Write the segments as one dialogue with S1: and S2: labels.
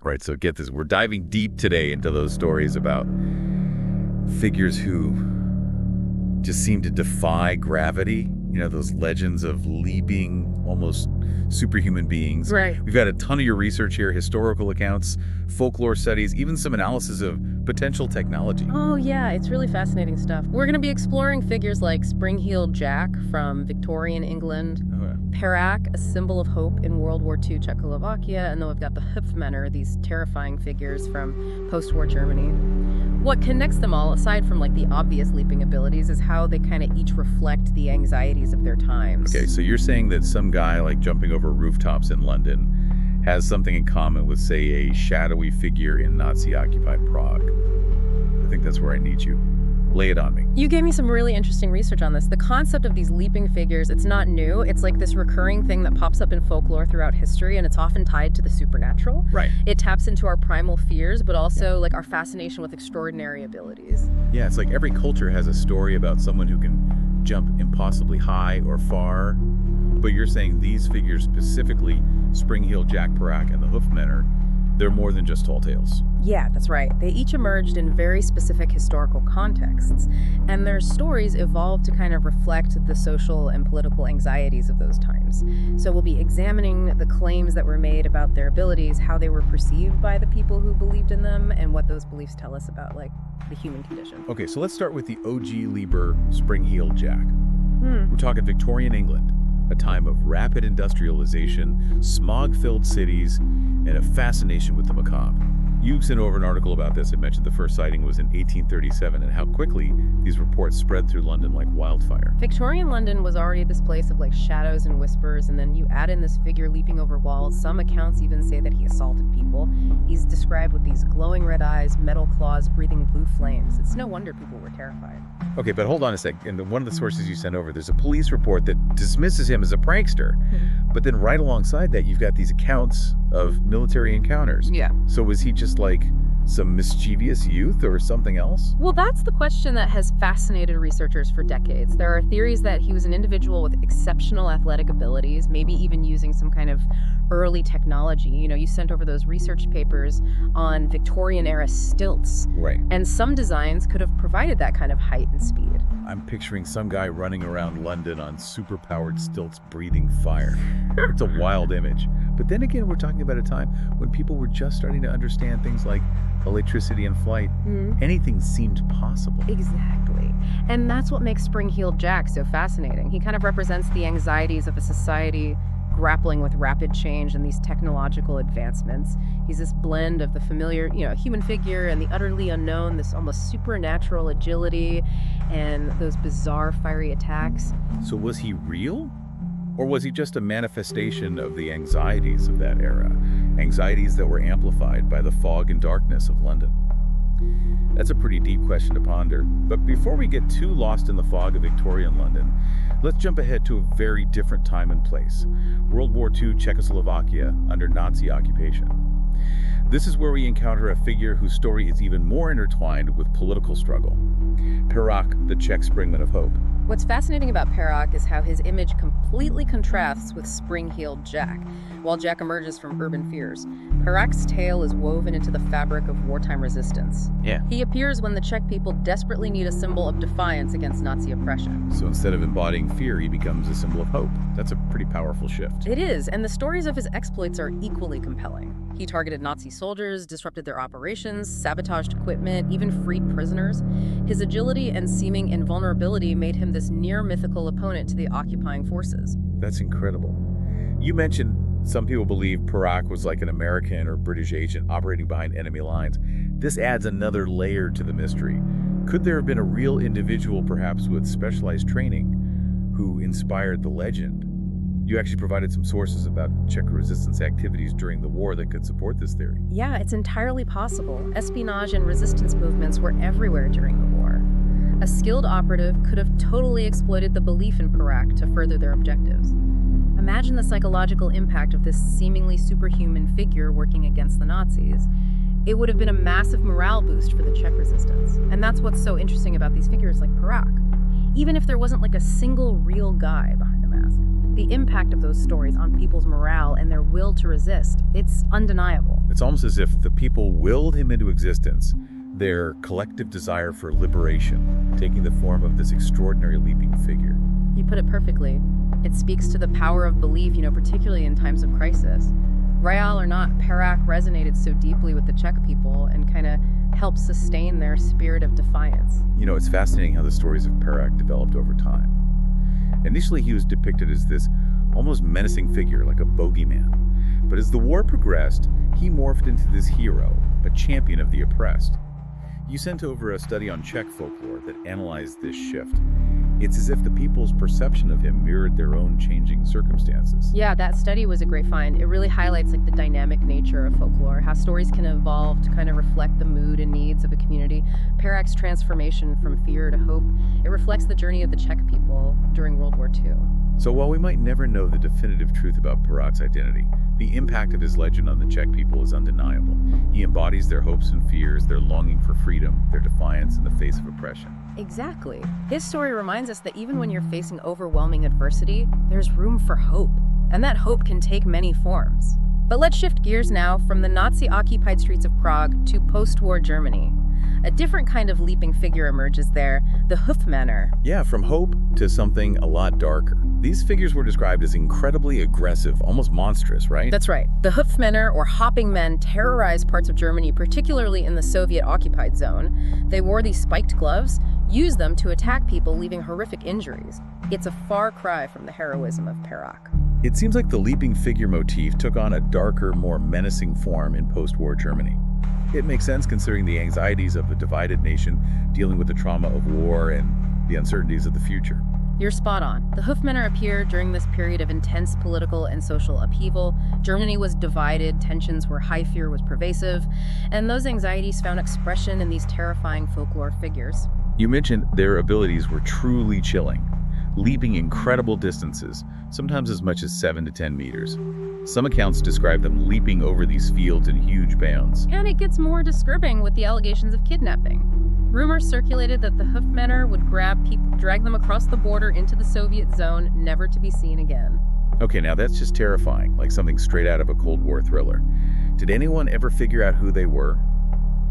S1: right? So get this. We're diving deep today into those stories about figures who just seem to defy gravity. You know, those legends of leaping, almost superhuman beings.
S2: Right.
S1: We've got a ton of your research here, historical accounts, folklore studies, even some analysis of potential technology.
S2: Oh, yeah, it's really fascinating stuff. We're going to be exploring figures like Spring-Heeled Jack from Victorian England, Perak, a symbol of hope in World War II Czechoslovakia, and then we've got the Hüpfmänner, these terrifying figures from post-war Germany. What connects them all, aside from like the obvious leaping abilities, is how they kind of each reflect the anxieties of their times.
S1: Okay, so you're saying that some guy like jumping over rooftops in London has something in common with, say, a shadowy figure in Nazi-occupied Prague. I think that's where I need you. Lay it on me.
S2: You gave me some really interesting research on this. The concept of these leaping figures, it's not new. It's like this recurring thing that pops up in folklore throughout history, and it's often tied to the supernatural.
S1: Right.
S2: It taps into our primal fears, but also like our fascination with extraordinary abilities.
S1: Yeah, it's like every culture has a story about someone who can jump impossibly high or far. But you're saying these figures, specifically Spring-Heeled Jack, Perak, and the Hüpfmänner, they're more than just tall tales.
S2: Yeah, that's right. They each emerged in very specific historical contexts, and their stories evolved to kind of reflect the social and political anxieties of those times. So we'll be examining the claims that were made about their abilities, how they were perceived by the people who believed in them, and what those beliefs tell us about, like, the human condition.
S1: Okay, so let's start with the OG Lieber Spring-Heeled Jack. We're talking Victorian England, a time of rapid industrialization, smog-filled cities, and a fascination with the macabre. You sent over an article about this. It mentioned the first sighting was in 1837 and how quickly these reports spread through London like wildfire.
S2: Victorian London was already this place of like shadows and whispers, and then you add in this figure leaping over walls. Some accounts even say that he assaulted people. He's described with these glowing red eyes, metal claws, breathing blue flames. It's no wonder people were terrified. Okay,
S1: but hold on a sec. In one of the sources you sent over, there's a police report that dismisses him as a prankster. But then right alongside that, you've got these accounts of military encounters.
S2: Yeah.
S1: So was he just like some mischievous youth or something else?
S2: Well, that's the question that has fascinated researchers for decades. There are theories that he was an individual with exceptional athletic abilities, maybe even using some kind of early technology. You know, you sent over those research papers on Victorian-era stilts.
S1: Right.
S2: And some designs could have provided that kind of height and speed.
S1: I'm picturing some guy running around London on super-powered stilts breathing fire. It's a wild image. But then again, we're talking about a time when people were just starting to understand things like electricity and flight. Anything seemed possible.
S2: Exactly. And that's what makes Spring-Heeled Jack so fascinating. He kind of represents the anxieties of a society grappling with rapid change and these technological advancements. He's this blend of the familiar, human figure and the utterly unknown, this almost supernatural agility and those bizarre fiery attacks.
S1: So was he real? Or was he just a manifestation of the anxieties of that era? Anxieties that were amplified by the fog and darkness of London. That's a pretty deep question to ponder. But before we get too lost in the fog of Victorian London, let's jump ahead to a very different time and place. World War II Czechoslovakia under Nazi occupation. This is where we encounter a figure whose story is even more intertwined with political struggle. Perak, the Czech springman of hope.
S2: What's fascinating about Perak is how his image completely contrasts with Spring-Heeled Jack. While Jack emerges from urban fears, Perak's tale is woven into the fabric of wartime resistance.
S1: Yeah.
S2: He appears when the Czech people desperately need a symbol of defiance against Nazi oppression.
S1: So instead of embodying fear, he becomes a symbol of hope. That's a pretty powerful shift.
S2: It is, and the stories of his exploits are equally compelling. He targeted Nazi soldiers, disrupted their operations, sabotaged equipment, even freed prisoners. His agility and seeming invulnerability made him this near-mythical opponent to the occupying forces.
S1: That's incredible. You mentioned some people believe Perak was like an American or British agent operating behind enemy lines. This adds another layer to the mystery. Could there have been a real individual, perhaps with specialized training, who inspired the legend? You actually provided some sources about Czech resistance activities during the war that could support this theory.
S2: Yeah, it's entirely possible. Espionage and resistance movements were everywhere during the war. A skilled operative could have totally exploited the belief in Perak to further their objectives. Imagine the psychological impact of this seemingly superhuman figure working against the Nazis. It would have been a massive morale boost for the Czech resistance. And that's what's so interesting about these figures like Perak. Even if there wasn't like a single real guy behind the mask. The impact of those stories on people's morale and their will to resist, it's undeniable.
S1: It's almost as if the people willed him into existence, their collective desire for liberation, taking the form of this extraordinary leaping figure.
S2: You put it perfectly. It speaks to the power of belief, particularly in times of crisis. Royale or not, Perak resonated so deeply with the Czech people and kind of helped sustain their spirit of defiance.
S1: It's fascinating how the stories of Perak developed over time. Initially, he was depicted as this almost menacing figure, like a bogeyman. But as the war progressed, he morphed into this hero, a champion of the oppressed. You sent over a study on Czech folklore that analyzed this shift. It's as if the people's perception of him mirrored their own changing circumstances.
S2: Yeah, that study was a great find. It really highlights the dynamic nature of folklore, how stories can evolve to kind of reflect the mood and needs of a community. Perak's transformation from fear to hope, it reflects the journey of the Czech people during World War II.
S1: So while we might never know the definitive truth about Perak's identity, the impact of his legend on the Czech people is undeniable. He embodies their hopes and fears, their longing for freedom, their defiance in the face of oppression.
S2: Exactly. His story reminds us that even when you're facing overwhelming adversity, there's room for hope. And that hope can take many forms. But let's shift gears now from the Nazi-occupied streets of Prague to post-war Germany. A different kind of leaping figure emerges there, the Hoofdmänner.
S1: Yeah, from hope to something a lot darker. These figures were described as incredibly aggressive, almost monstrous, right?
S2: That's right. The Hoofdmänner, or hopping men, terrorized parts of Germany, particularly in the Soviet-occupied zone. They wore these spiked gloves, used them to attack people, leaving horrific injuries. It's a far cry from the heroism of Perak.
S1: It seems like the leaping figure motif took on a darker, more menacing form in post-war Germany. It makes sense considering the anxieties of a divided nation dealing with the trauma of war and the uncertainties of the future.
S2: You're spot on. The Hoofdmänner appeared during this period of intense political and social upheaval. Germany was divided, tensions were high, fear was pervasive, and those anxieties found expression in these terrifying folklore figures.
S1: You mentioned their abilities were truly chilling, leaping incredible distances, sometimes as much as 7 to 10 meters. Some accounts describe them leaping over these fields in huge bounds.
S2: And it gets more disturbing with the allegations of kidnapping. Rumors circulated that the Hoofdmänner would grab people, drag them across the border into the Soviet zone, never to be seen again.
S1: Okay, now that's just terrifying, like something straight out of a Cold War thriller. Did anyone ever figure out who they were?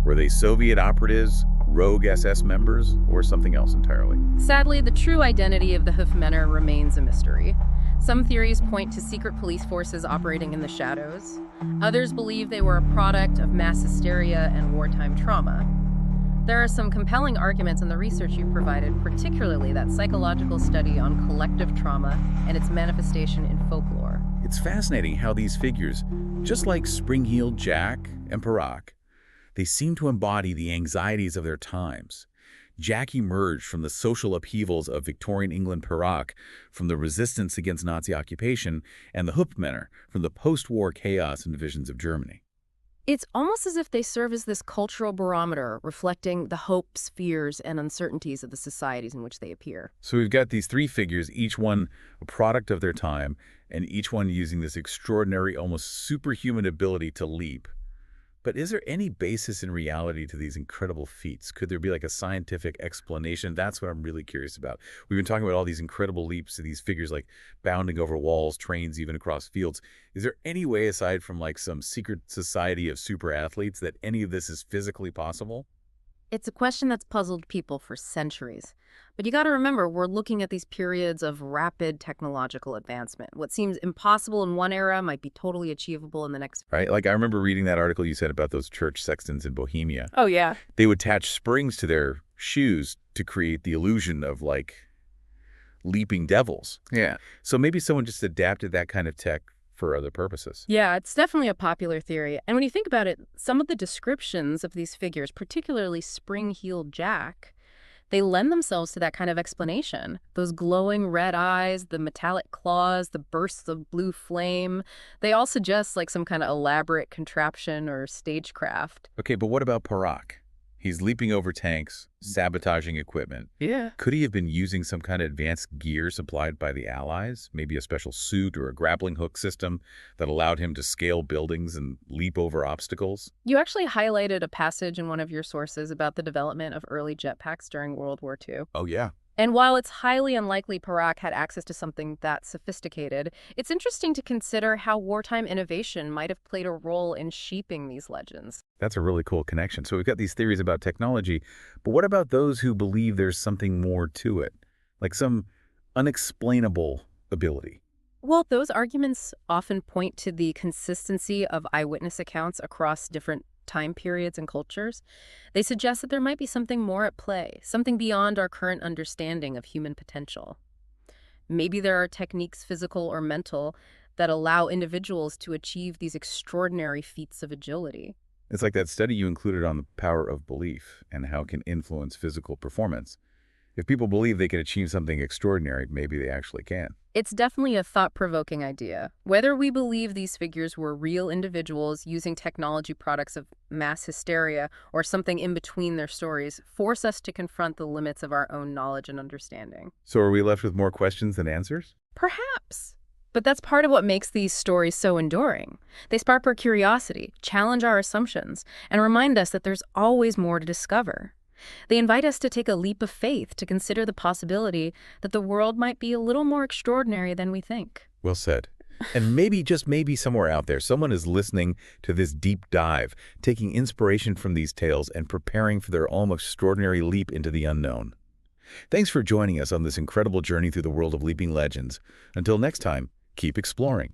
S1: Were they Soviet operatives, rogue SS members, or something else entirely?
S2: Sadly, the true identity of the Hoofdmänner remains a mystery. Some theories point to secret police forces operating in the shadows. Others believe they were a product of mass hysteria and wartime trauma. There are some compelling arguments in the research you provided, particularly that psychological study on collective trauma and its manifestation in folklore.
S1: It's fascinating how these figures, just like spring-heeled Jack and Perak, they seem to embody the anxieties of their times. Jack emerged from the social upheavals of Victorian England, Perak, from the resistance against Nazi occupation, and the Hoofdmänner from the post-war chaos and divisions of Germany.
S2: It's almost as if they serve as this cultural barometer, reflecting the hopes, fears, and uncertainties of the societies in which they appear.
S1: So we've got these three figures, each one a product of their time, and each one using this extraordinary, almost superhuman ability to leap. But is there any basis in reality to these incredible feats? Could there be like a scientific explanation? That's what I'm really curious about. We've been talking about all these incredible leaps of these figures like bounding over walls, trains, even across fields. Is there any way, aside from like some secret society of super athletes, that any of this is physically possible?
S2: It's a question that's puzzled people for centuries. But you got to remember, we're looking at these periods of rapid technological advancement. What seems impossible in one era might be totally achievable in the next.
S1: Right? Like I remember reading that article you said about those church sextons in Bohemia.
S2: Oh, yeah.
S1: They would attach springs to their shoes to create the illusion of like leaping devils. Yeah. So maybe someone just adapted that kind of tech for other purposes.
S2: Yeah, it's definitely a popular theory. And when you think about it, some of the descriptions of these figures, particularly spring-heeled Jack, they lend themselves to that kind of explanation. Those glowing red eyes, the metallic claws, the bursts of blue flame, they all suggest like some kind of elaborate contraption or stagecraft.
S1: Okay, but what about Perak? He's leaping over tanks, sabotaging equipment.
S2: Yeah.
S1: Could he have been using some kind of advanced gear supplied by the Allies? Maybe a special suit or a grappling hook system that allowed him to scale buildings and leap over obstacles?
S2: You actually highlighted a passage in one of your sources about the development of early jetpacks during World War II.
S1: Oh, yeah.
S2: And while it's highly unlikely Perak had access to something that sophisticated, it's interesting to consider how wartime innovation might have played a role in shaping these legends.
S1: That's a really cool connection. So we've got these theories about technology, but what about those who believe there's something more to it? Like some unexplainable ability?
S2: Well, those arguments often point to the consistency of eyewitness accounts across different time periods and cultures. They suggest that there might be something more at play, something beyond our current understanding of human potential. Maybe there are techniques, physical or mental, that allow individuals to achieve these extraordinary feats of agility.
S1: It's like that study you included on the power of belief and how it can influence physical performance. If people believe they can achieve something extraordinary, maybe they actually can.
S2: It's definitely a thought-provoking idea. Whether we believe these figures were real individuals using technology products of mass hysteria or something in between their stories force us to confront the limits of our own knowledge and understanding.
S1: So are we left with more questions than answers?
S2: Perhaps. But that's part of what makes these stories so enduring. They spark our curiosity, challenge our assumptions, and remind us that there's always more to discover. They invite us to take a leap of faith to consider the possibility that the world might be a little more extraordinary than we think.
S1: Well said. And maybe, just maybe somewhere out there, someone is listening to this deep dive, taking inspiration from these tales and preparing for their almost extraordinary leap into the unknown. Thanks for joining us on this incredible journey through the world of leaping legends. Until next time, keep exploring.